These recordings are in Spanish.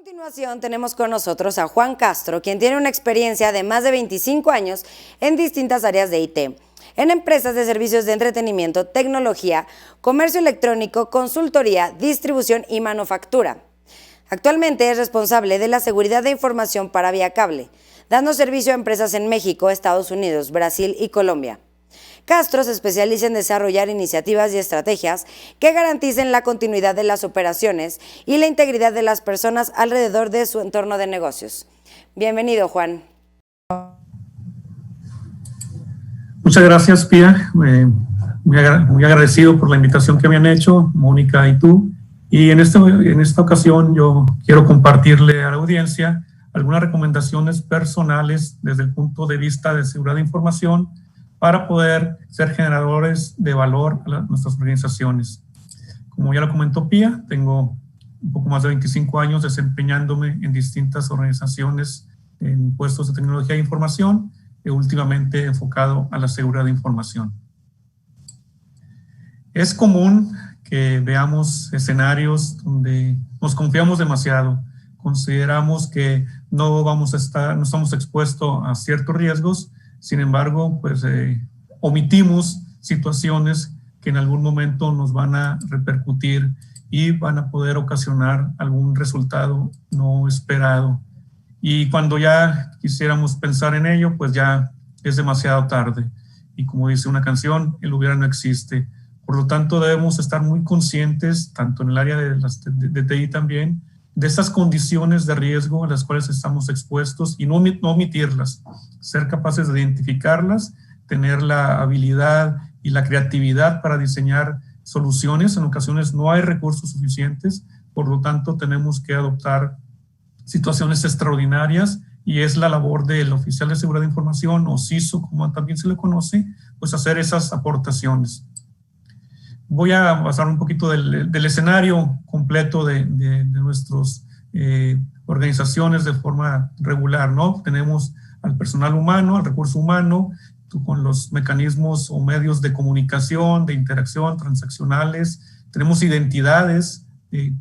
continuación tenemos con nosotros a Juan Castro, quien tiene una experiencia de más de 25 años en distintas áreas de IT, en empresas de servicios de entretenimiento, tecnología, comercio electrónico, consultoría, distribución y manufactura. Actualmente es responsable de la seguridad de información para Vía Cable, dando servicio a empresas en México, Estados Unidos, Brasil y Colombia. Castro se especializa en desarrollar iniciativas y estrategias que garanticen la continuidad de las operaciones y la integridad de las personas alrededor de su entorno de negocios. Bienvenido, Juan. Muchas gracias, Pía. Muy agradecido por la invitación que me han hecho, Mónica y tú. Y en esta ocasión yo quiero compartirle a la audiencia algunas recomendaciones personales desde el punto de vista de seguridad de información para poder ser generadores de valor a nuestras organizaciones. Como ya lo comentó Pía, tengo un poco más de 25 años desempeñándome en distintas organizaciones en puestos de tecnología de información, últimamente enfocado a la seguridad de información. Es común que veamos escenarios donde nos confiamos demasiado, consideramos que no estamos expuestos a ciertos riesgos. Sin embargo, pues omitimos situaciones que en algún momento nos van a repercutir y van a poder ocasionar algún resultado no esperado. Y cuando ya quisiéramos pensar en ello, pues ya es demasiado tarde. Y como dice una canción, el hubiera no existe. Por lo tanto, debemos estar muy conscientes, tanto en el área de TI también, de estas condiciones de riesgo a las cuales estamos expuestos y no omitirlas, ser capaces de identificarlas, tener la habilidad y la creatividad para diseñar soluciones. En ocasiones no hay recursos suficientes, por lo tanto tenemos que adoptar situaciones extraordinarias y es la labor del oficial de seguridad de información o CISO, como también se le conoce, pues hacer esas aportaciones. Voy a basar un poquito del escenario completo de nuestras organizaciones de forma regular, ¿no? Tenemos al personal humano, al recurso humano, con los mecanismos o medios de comunicación, de interacción, transaccionales. Tenemos identidades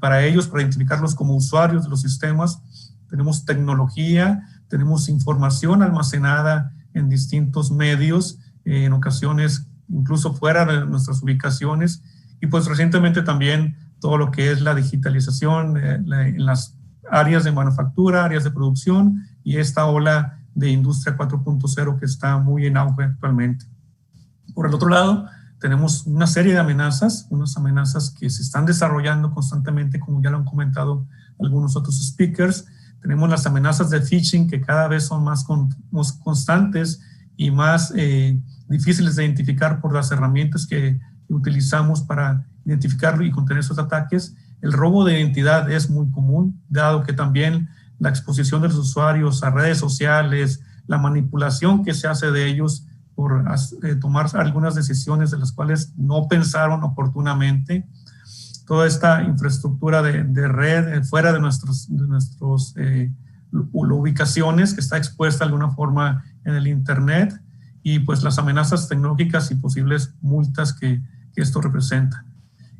para ellos, para identificarlos como usuarios de los sistemas. Tenemos tecnología, tenemos información almacenada en distintos medios, en ocasiones incluso fuera de nuestras ubicaciones, y pues recientemente también todo lo que es la digitalización en las áreas de manufactura, áreas de producción y esta ola de industria 4.0 que está muy en auge actualmente. Por el otro lado, tenemos una serie de amenazas, unas amenazas que se están desarrollando constantemente, como ya lo han comentado algunos otros speakers. Tenemos las amenazas de phishing que cada vez son más constantes y más difíciles de identificar por las herramientas que utilizamos para identificarlo y contener esos ataques. El robo de identidad es muy común, dado que también la exposición de los usuarios a redes sociales, la manipulación que se hace de ellos por tomar algunas decisiones de las cuales no pensaron oportunamente. Toda esta infraestructura de red fuera de nuestras ubicaciones que está expuesta de alguna forma en el Internet, y pues las amenazas tecnológicas y posibles multas que esto representa.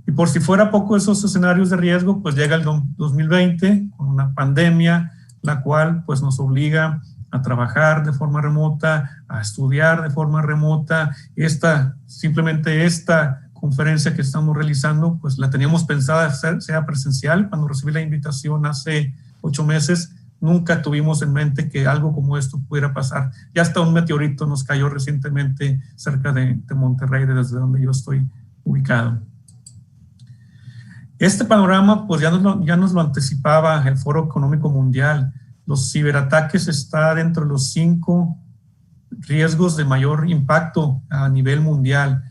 Y por si fuera poco esos escenarios de riesgo, pues llega el 2020 con una pandemia, la cual pues nos obliga a trabajar de forma remota, a estudiar de forma remota. Simplemente esta conferencia que estamos realizando, pues la teníamos pensada sea presencial. Cuando recibí la invitación hace 8 meses, nunca tuvimos en mente que algo como esto pudiera pasar. Ya hasta un meteorito nos cayó recientemente cerca de Monterrey, desde donde yo estoy ubicado. Este panorama pues ya nos lo anticipaba el Foro Económico Mundial. Los ciberataques están dentro de los 5 riesgos de mayor impacto a nivel mundial.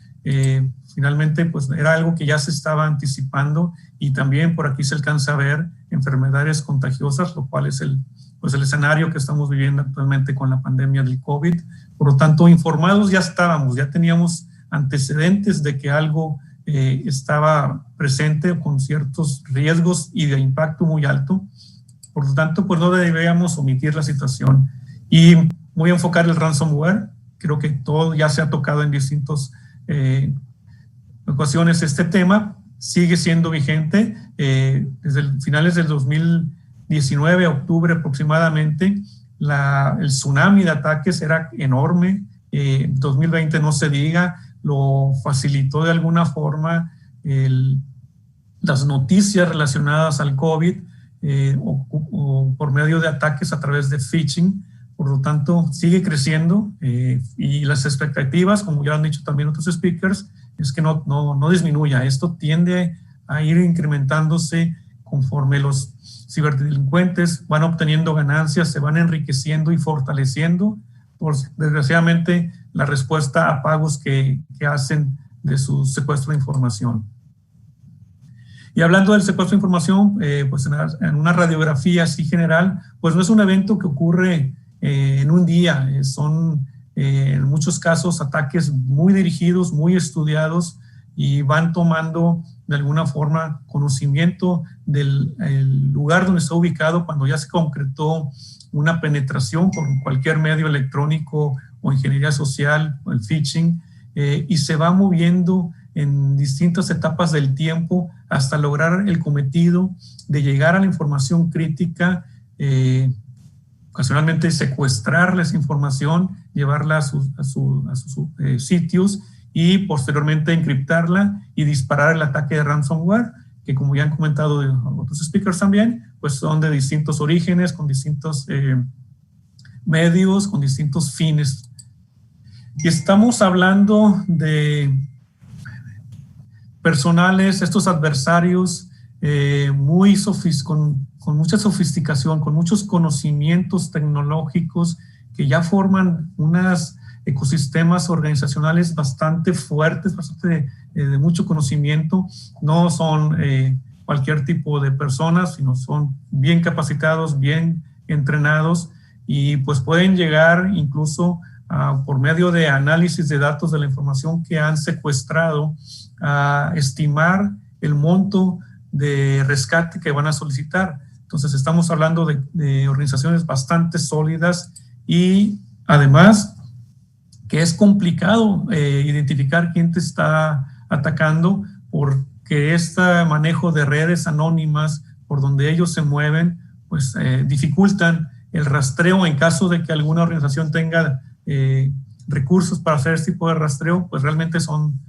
Finalmente pues era algo que ya se estaba anticipando, y también por aquí se alcanza a ver enfermedades contagiosas, lo cual es el escenario que estamos viviendo actualmente con la pandemia del COVID. Por lo tanto, informados ya teníamos antecedentes de que algo estaba presente con ciertos riesgos y de impacto muy alto. Por lo tanto, pues no debíamos omitir la situación. Y voy a enfocar el ransomware. Creo que todo ya se ha tocado en distintas ocasiones. Este tema sigue siendo vigente. Desde finales del 2000 2019, octubre aproximadamente, el tsunami de ataques era enorme. 2020 no se diga, lo facilitó de alguna forma las noticias relacionadas al COVID o por medio de ataques a través de phishing. Por lo tanto, sigue creciendo y las expectativas, como ya han dicho también otros speakers, es que no disminuya. Esto tiende a ir incrementándose conforme los ciberdelincuentes van obteniendo ganancias, se van enriqueciendo y fortaleciendo por, desgraciadamente, la respuesta a pagos que hacen de su secuestro de información. Y hablando del secuestro de información, pues en una radiografía así general, pues no es un evento que ocurre en un día, son en muchos casos ataques muy dirigidos, muy estudiados y van tomando de alguna forma conocimiento del lugar donde está ubicado cuando ya se concretó una penetración por cualquier medio electrónico o ingeniería social o el phishing y se va moviendo en distintas etapas del tiempo hasta lograr el cometido de llegar a la información crítica, ocasionalmente secuestrarles esa información, llevarla a sus sitios y posteriormente encriptarla y disparar el ataque de ransomware, que como ya han comentado otros speakers también, pues son de distintos orígenes, con distintos medios, con distintos fines. Y estamos hablando de personales, estos adversarios con mucha sofisticación, con muchos conocimientos tecnológicos que ya forman unos ecosistemas organizacionales bastante fuertes, bastante de mucho conocimiento. No son cualquier tipo de personas, sino son bien capacitados, bien entrenados y pues pueden llegar incluso por medio de análisis de datos de la información que han secuestrado a estimar el monto de rescate que van a solicitar. Entonces estamos hablando de organizaciones bastante sólidas y además que es complicado identificar quién te está atacando porque este manejo de redes anónimas por donde ellos se mueven pues dificultan el rastreo. En caso de que alguna organización tenga recursos para hacer este tipo de rastreo, pues realmente son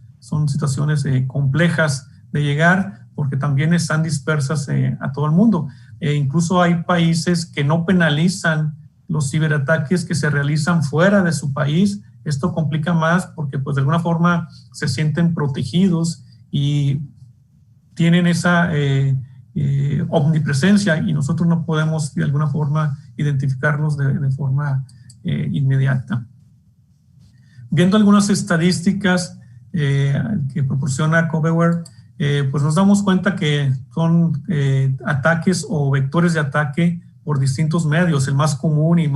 situaciones complejas de llegar porque también están dispersas a todo el mundo. Incluso hay países que no penalizan los ciberataques que se realizan fuera de su país. Esto complica más porque pues de alguna forma se sienten protegidos y tienen esa omnipresencia y nosotros no podemos de alguna forma identificarlos de forma inmediata. Viendo algunas estadísticas que proporciona Coveware, pues nos damos cuenta que son ataques o vectores de ataque por distintos medios. El más común y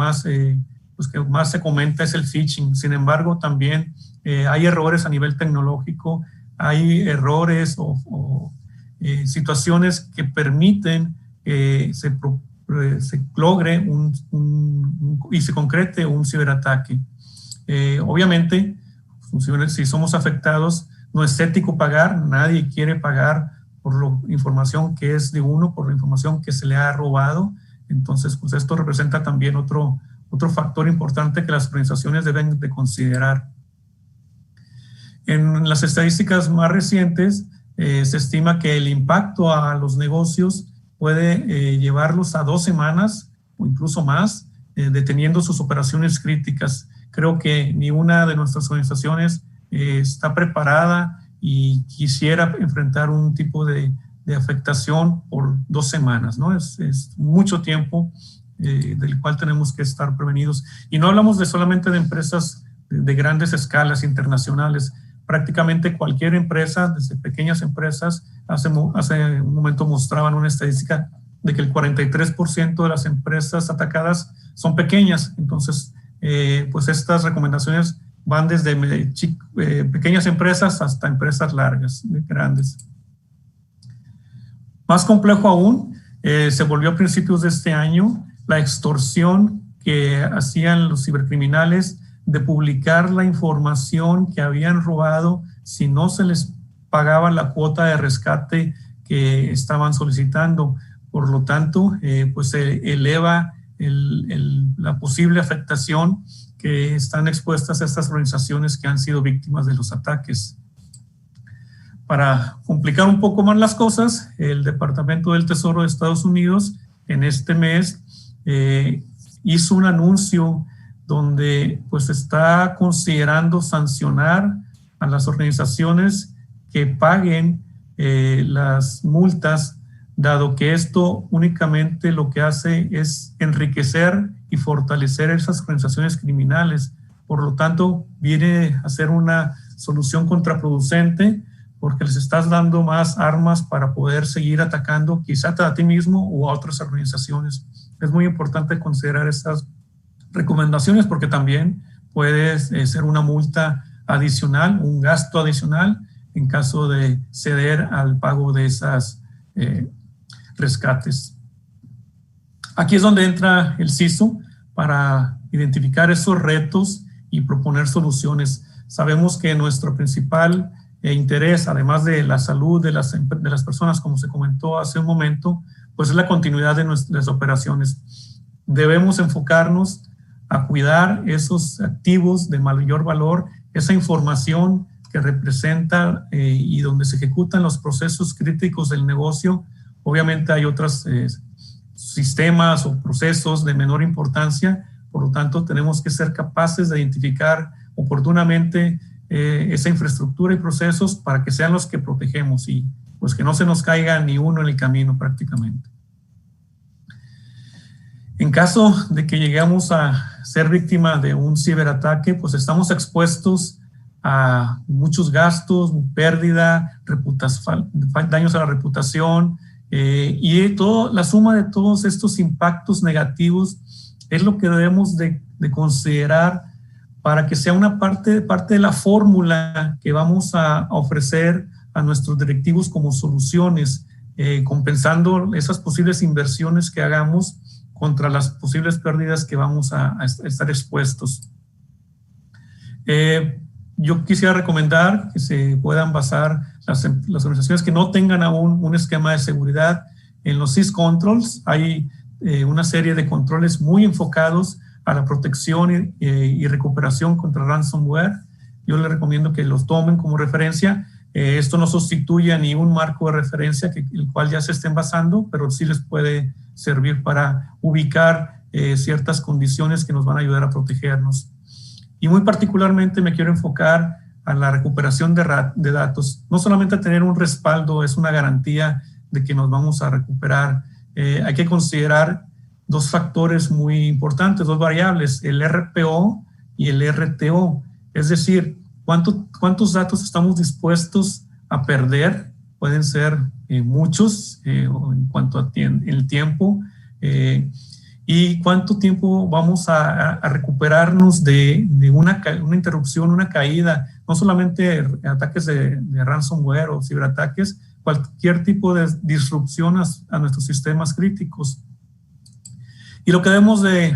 pues que más se comenta es el phishing. Sin embargo, también hay errores a nivel tecnológico, hay errores o situaciones que permiten que se logre y se concrete un ciberataque. Obviamente, si somos afectados, no es ético pagar, nadie quiere pagar por la información que es de uno, por la información que se le ha robado. Entonces, pues esto representa también otro factor importante que las organizaciones deben de considerar. En las estadísticas más recientes, se estima que el impacto a los negocios puede llevarlos a 2 semanas o incluso más, deteniendo sus operaciones críticas. Creo que ni una de nuestras organizaciones está preparada y quisiera enfrentar un tipo de afectación por 2 semanas, ¿no? Es mucho tiempo del cual tenemos que estar prevenidos. Y no hablamos solamente de empresas de grandes escalas internacionales. Prácticamente cualquier empresa, desde pequeñas empresas, hace un momento mostraban una estadística de que el 43% de las empresas atacadas son pequeñas. Entonces, pues estas recomendaciones van desde pequeñas empresas hasta empresas largas, grandes. Más complejo aún, se volvió a principios de este año la extorsión que hacían los cibercriminales de publicar la información que habían robado si no se les pagaba la cuota de rescate que estaban solicitando. por lo tanto, pues se eleva la posible afectación que están expuestas a estas organizaciones que han sido víctimas de los ataques. Para complicar un poco más las cosas, el Departamento del Tesoro de Estados Unidos en este mes hizo un anuncio donde pues está considerando sancionar a las organizaciones que paguen las multas, dado que esto únicamente lo que hace es enriquecer y fortalecer esas organizaciones criminales. Por lo tanto, viene a ser una solución contraproducente porque les estás dando más armas para poder seguir atacando quizá a ti mismo o a otras organizaciones. Es muy importante considerar estas recomendaciones porque también puede ser una multa adicional, un gasto adicional en caso de ceder al pago de esas rescates. Aquí es donde entra el CISO para identificar esos retos y proponer soluciones. Sabemos que nuestro principal interés, además de la salud de las personas, como se comentó hace un momento, pues es la continuidad de nuestras operaciones. Debemos enfocarnos a cuidar esos activos de mayor valor, esa información que representa y donde se ejecutan los procesos críticos del negocio. Obviamente hay otros sistemas o procesos de menor importancia, por lo tanto tenemos que ser capaces de identificar oportunamente esa infraestructura y procesos para que sean los que protegemos y pues que no se nos caiga ni uno en el camino prácticamente. En caso de que lleguemos a ser víctima de un ciberataque, pues estamos expuestos a muchos gastos, pérdida, daños a la reputación y la suma de todos estos impactos negativos es lo que debemos de considerar para que sea una parte de la fórmula que vamos a ofrecer a nuestros directivos como soluciones, compensando esas posibles inversiones que hagamos contra las posibles pérdidas que vamos a estar expuestos. Yo quisiera recomendar que se puedan basar las organizaciones que no tengan aún un esquema de seguridad en los syscontrols. Hay una serie de controles muy enfocados a la protección y recuperación contra ransomware. Yo les recomiendo que los tomen como referencia. Esto no sustituye a ningún marco de referencia el cual ya se estén basando, pero sí les puede servir para ubicar ciertas condiciones que nos van a ayudar a protegernos. Y muy particularmente me quiero enfocar a la recuperación de datos. No solamente tener un respaldo es una garantía de que nos vamos a recuperar. Hay que considerar dos factores muy importantes, dos variables, el RPO y el RTO. Es decir, cuántos datos estamos dispuestos a perder. Pueden ser muchos en cuanto a el tiempo. Y cuánto tiempo vamos a recuperarnos de una interrupción, una caída, no solamente ataques de ransomware o ciberataques, cualquier tipo de disrupción a nuestros sistemas críticos. Y lo que debemos de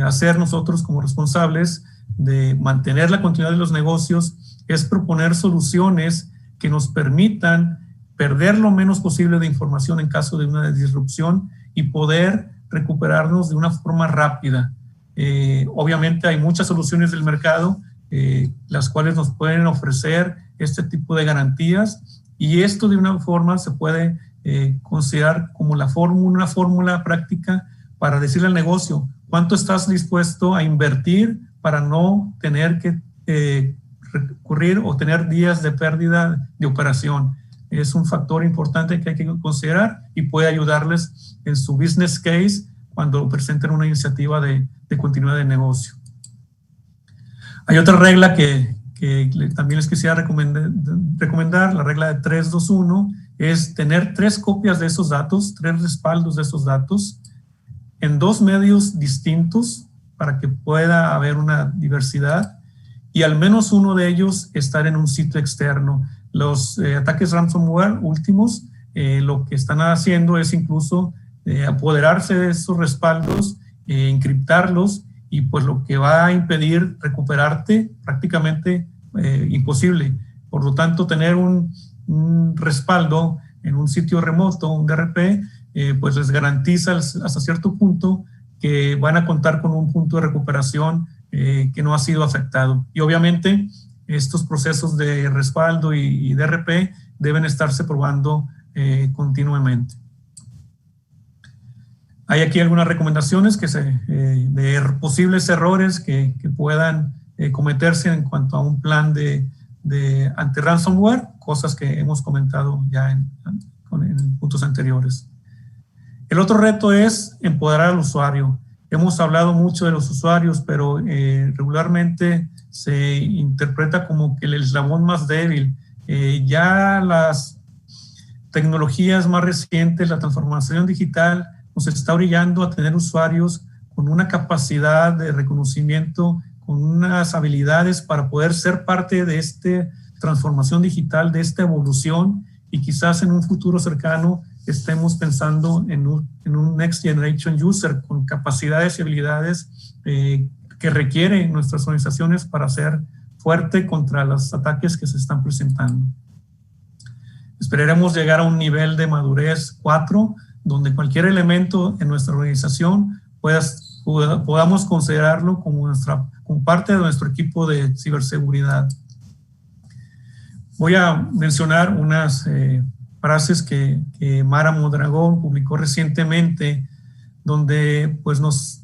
hacer nosotros como responsables de mantener la continuidad de los negocios es proponer soluciones que nos permitan perder lo menos posible de información en caso de una disrupción y poder recuperarnos de una forma rápida. Obviamente hay muchas soluciones del mercado, las cuales nos pueden ofrecer este tipo de garantías y esto de una forma se puede considerar como una fórmula práctica para decirle al negocio cuánto estás dispuesto a invertir para no tener que recurrir o tener días de pérdida de operación. Es un factor importante que hay que considerar y puede ayudarles en su business case cuando presenten una iniciativa de continuidad de negocio. Hay otra regla que también les quisiera recomendar, la regla de 3-2-1, es tener 3 copias de esos datos, 3 respaldos de esos datos en 2 medios distintos para que pueda haber una diversidad y al menos uno de ellos estar en un sitio externo. Los ataques ransomware últimos lo que están haciendo es incluso apoderarse de esos respaldos, encriptarlos y pues lo que va a impedir recuperarte prácticamente imposible. Por lo tanto, tener un respaldo en un sitio remoto, un DRP, pues les garantiza hasta cierto punto que van a contar con un punto de recuperación que no ha sido afectado. Y obviamente estos procesos de respaldo y DRP deben estarse probando continuamente. Hay aquí algunas recomendaciones de posibles errores que puedan cometerse en cuanto a un plan de anti-ransomware, cosas que hemos comentado ya en puntos anteriores. El otro reto es empoderar al usuario. Hemos hablado mucho de los usuarios, pero regularmente se interpreta como que el eslabón más débil. Ya las tecnologías más recientes, la transformación digital, nos está orillando a tener usuarios con una capacidad de reconocimiento, con unas habilidades para poder ser parte de esta transformación digital, de esta evolución, y quizás en un futuro cercano estemos pensando en un Next Generation User con capacidades y habilidades que requieren nuestras organizaciones para ser fuerte contra los ataques que se están presentando. Esperaremos llegar a un nivel de madurez 4, donde cualquier elemento en nuestra organización podamos considerarlo como parte de nuestro equipo de ciberseguridad. Voy a mencionar unas frases que Mara Mondragón publicó recientemente, donde pues nos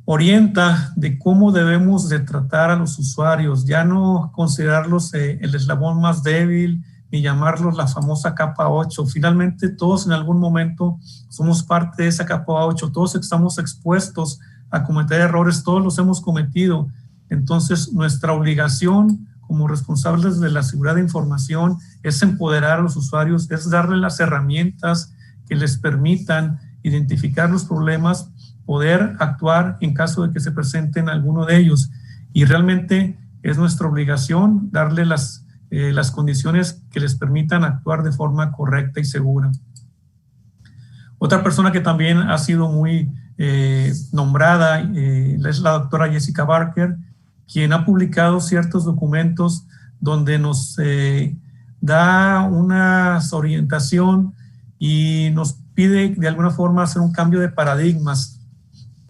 orienta de cómo debemos de tratar a los usuarios, ya no considerarlos el eslabón más débil, ni llamarlos la famosa capa 8. Finalmente, todos en algún momento somos parte de esa capa 8, todos estamos expuestos a cometer errores, todos los hemos cometido. Entonces, nuestra obligación como responsables de la seguridad de información es empoderar a los usuarios, es darles las herramientas que les permitan identificar los problemas, poder actuar en caso de que se presenten alguno de ellos. Y realmente es nuestra obligación darle las condiciones que les permitan actuar de forma correcta y segura. Otra persona que también ha sido muy nombrada es la doctora Jessica Barker, quien ha publicado ciertos documentos donde nos da una orientación y nos pide de alguna forma hacer un cambio de paradigmas.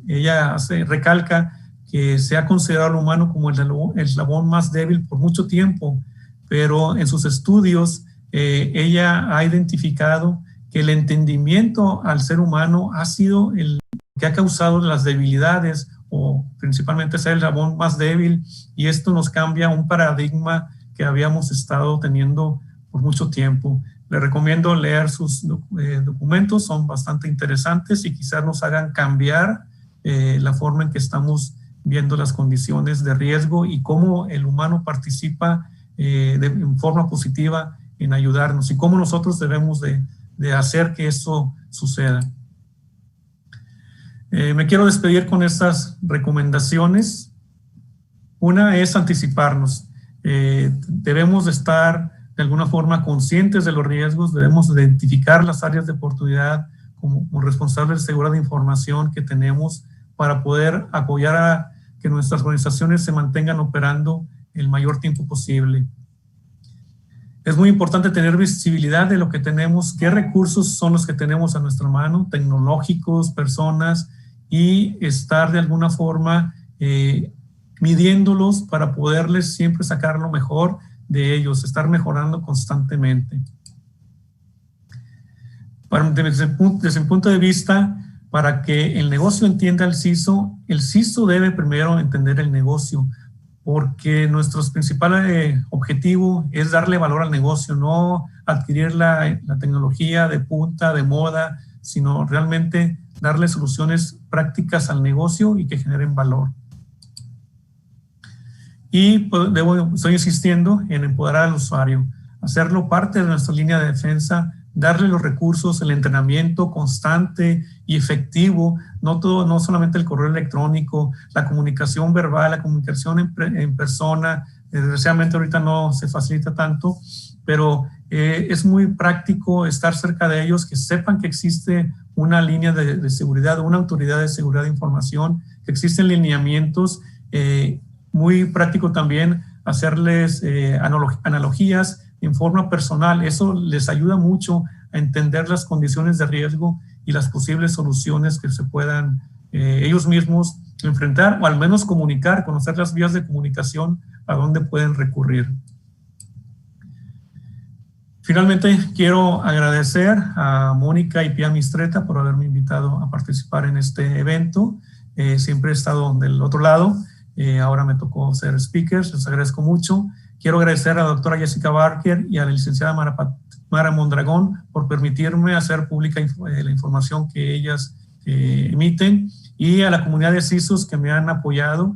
Ella recalca que se ha considerado al humano como el eslabón más débil por mucho tiempo, pero en sus estudios ella ha identificado que el entendimiento al ser humano ha sido el que ha causado las debilidades, o principalmente ser el eslabón más débil, y esto nos cambia un paradigma que habíamos estado teniendo por mucho tiempo. Le recomiendo leer sus documentos, son bastante interesantes y quizás nos hagan cambiar la forma en que estamos viendo las condiciones de riesgo y cómo el humano participa en forma positiva en ayudarnos y cómo nosotros debemos de hacer que eso suceda. Me quiero despedir con estas recomendaciones. Una es anticiparnos. Debemos de estar de alguna forma conscientes de los riesgos, debemos identificar las áreas de oportunidad como responsables de seguridad de información que tenemos para poder apoyar a que nuestras organizaciones se mantengan operando el mayor tiempo posible. Es muy importante tener visibilidad de lo que tenemos, qué recursos son los que tenemos a nuestra mano, tecnológicos, personas, y estar de alguna forma midiéndolos para poderles siempre sacar lo mejor de ellos, estar mejorando constantemente. Desde mi punto de vista, para que el negocio entienda el CISO debe primero entender el negocio, porque nuestro principal objetivo es darle valor al negocio, no adquirir la tecnología de punta, de moda, sino realmente darle soluciones prácticas al negocio y que generen valor. Y pues, estoy insistiendo en empoderar al usuario, hacerlo parte de nuestra línea de defensa, darle los recursos, el entrenamiento constante y efectivo, no solamente el correo electrónico, la comunicación verbal, la comunicación en persona. Desgraciadamente ahorita no se facilita tanto, pero es muy práctico estar cerca de ellos, que sepan que existe una línea de seguridad, una autoridad de seguridad de información, que existen lineamientos. Muy práctico también hacerles analogías en forma personal. Eso les ayuda mucho a entender las condiciones de riesgo y las posibles soluciones que se puedan ellos mismos enfrentar, o al menos comunicar, conocer las vías de comunicación a dónde pueden recurrir. Finalmente, quiero agradecer a Mónica y Pia Mistreta por haberme invitado a participar en este evento. Siempre he estado del otro lado, ahora me tocó ser speaker, les agradezco mucho. Quiero agradecer a la doctora Jessica Barker y a la licenciada Mara Mondragón por permitirme hacer pública la información que ellas emiten, y a la comunidad de CISOs que me han apoyado,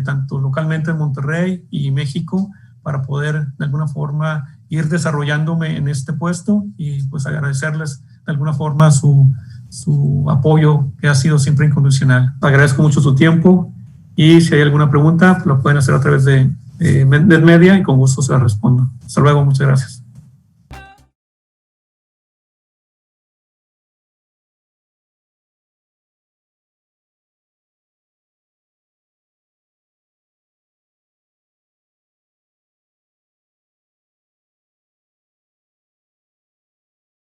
tanto localmente en Monterrey y México, para poder de alguna forma ir desarrollándome en este puesto, y pues agradecerles de alguna forma su apoyo, que ha sido siempre incondicional. Agradezco mucho su tiempo, y si hay alguna pregunta lo pueden hacer a través de NetMedia, y con gusto se la respondo. Hasta luego, muchas gracias.